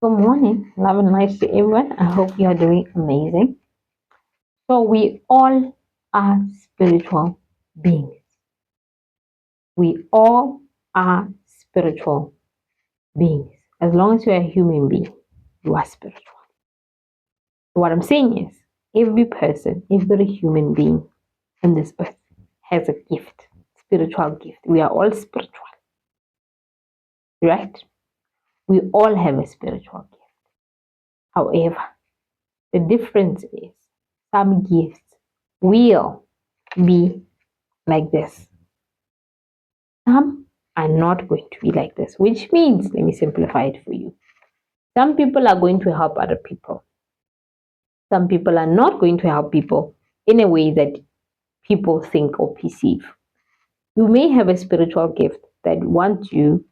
Good morning, love and light to everyone. I hope you are doing amazing. So, we all are spiritual beings. We all are spiritual beings. As long as you are a human being, you are spiritual. What I'm saying is, every person, every human being on this earth has a gift, spiritual gift. We are all spiritual, right? We all have a spiritual gift. However, the difference is some gifts will be like this. Some are not going to be like this, which means, let me simplify it for you. Some people are going to help other people. Some people are not going to help people in a way that people think or perceive. You may have a spiritual gift that wants you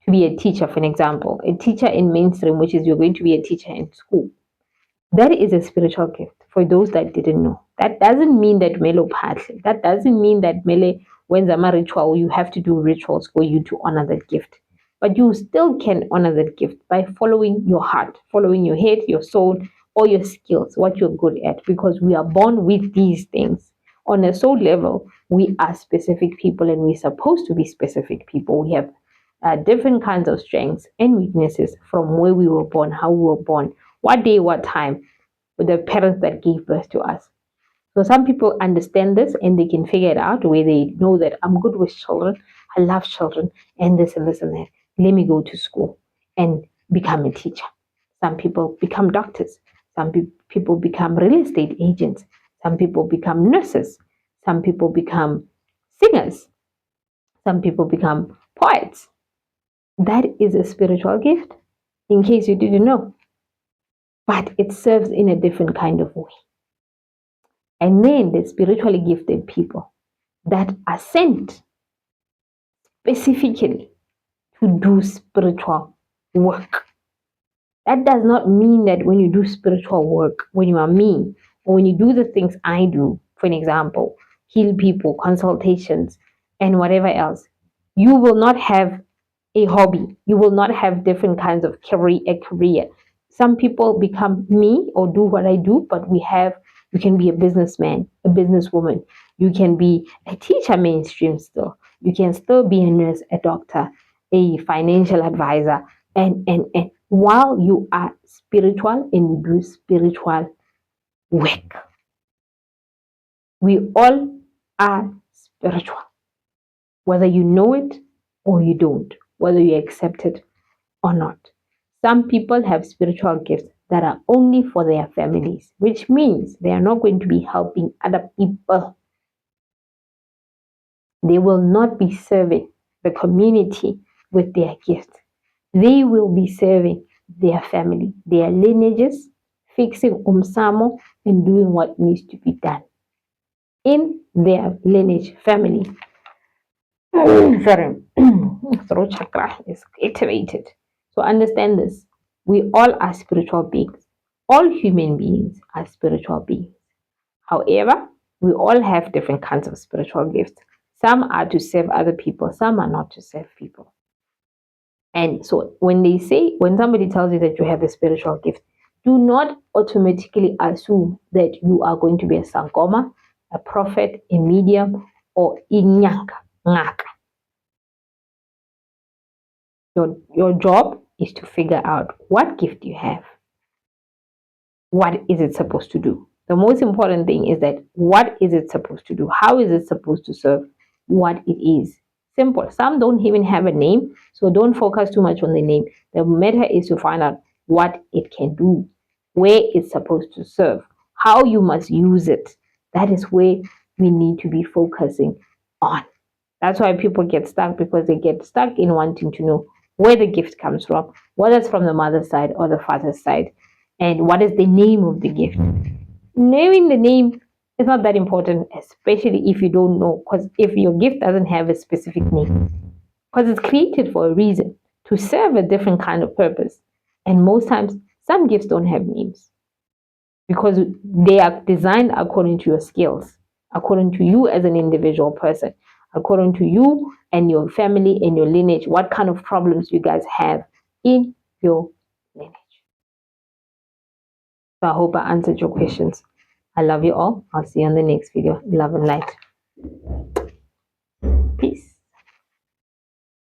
to be a teacher, for an example, a teacher in mainstream, which is you're going to be a teacher in school. That is a spiritual gift for those that didn't know. That doesn't mean that Melo partly. That doesn't mean that Mele, when Zama ritual, you have to do rituals for you to honor that gift. But you still can honor that gift by following your heart, following your head, your soul, or your skills, what you're good at, because we are born with these things. On a soul level, we are specific people and we're supposed to be specific people. We have different kinds of strengths and weaknesses from where we were born, how we were born, what day, what time, with the parents that gave birth to us. So some people understand this and they can figure it out where they know that I'm good with children, I love children, and this and this and that. Let me go to school and become a teacher. Some people become doctors. Some people become real estate agents. Some people become nurses. Some people become singers. Some people become poets. That is a spiritual gift, in case you didn't know. But it serves in a different kind of way. And then the spiritually gifted people that are sent specifically to do spiritual work. That does not mean that when you do spiritual work, when you are me, or when you do the things I do, for an example, heal people, consultations, and whatever else, you will not have a hobby. You will not have different kinds of career. Some people become me or do what I do, but you can be a businessman, a businesswoman. You can be a teacher mainstream still. You can still be a nurse, a doctor, a financial advisor, and while you are spiritual and you do spiritual work. We all are spiritual, whether you know it or you don't, whether you accept it or not. Some people have spiritual gifts that are only for their families, which means they are not going to be helping other people. They will not be serving the community with their gifts. They will be serving their family, their lineages, fixing umsamo and doing what needs to be done in their lineage family. Sorry, throat chakra is activated. So understand this. We all are spiritual beings. All human beings are spiritual beings. However, we all have different kinds of spiritual gifts. Some are to serve other people, some are not to serve people. And so when somebody tells you that you have a spiritual gift, do not automatically assume that you are going to be a sangoma, a prophet, a medium, or inyanga, ngaka. Your job is to figure out what gift you have. What is it supposed to do? The most important thing is that what is it supposed to do? How is it supposed to serve what it is? Simple. Some don't even have a name, so don't focus too much on the name. The matter is to find out what it can do, where it's supposed to serve, how you must use it. That is where we need to be focusing on. That's why people get stuck, because they get stuck in wanting to know where the gift comes from, whether it's from the mother's side or the father's side, and what is the name of the gift. Knowing the name is not that important, especially if you don't know, because if your gift doesn't have a specific name, because it's created for a reason to serve a different kind of purpose. And most times, some gifts don't have names because they are designed according to your skills, according to you as an individual person, according to you and your family and your lineage, what kind of problems you guys have in your lineage. So I hope I answered your questions. I love you all. I'll see you on the next video. Love and light.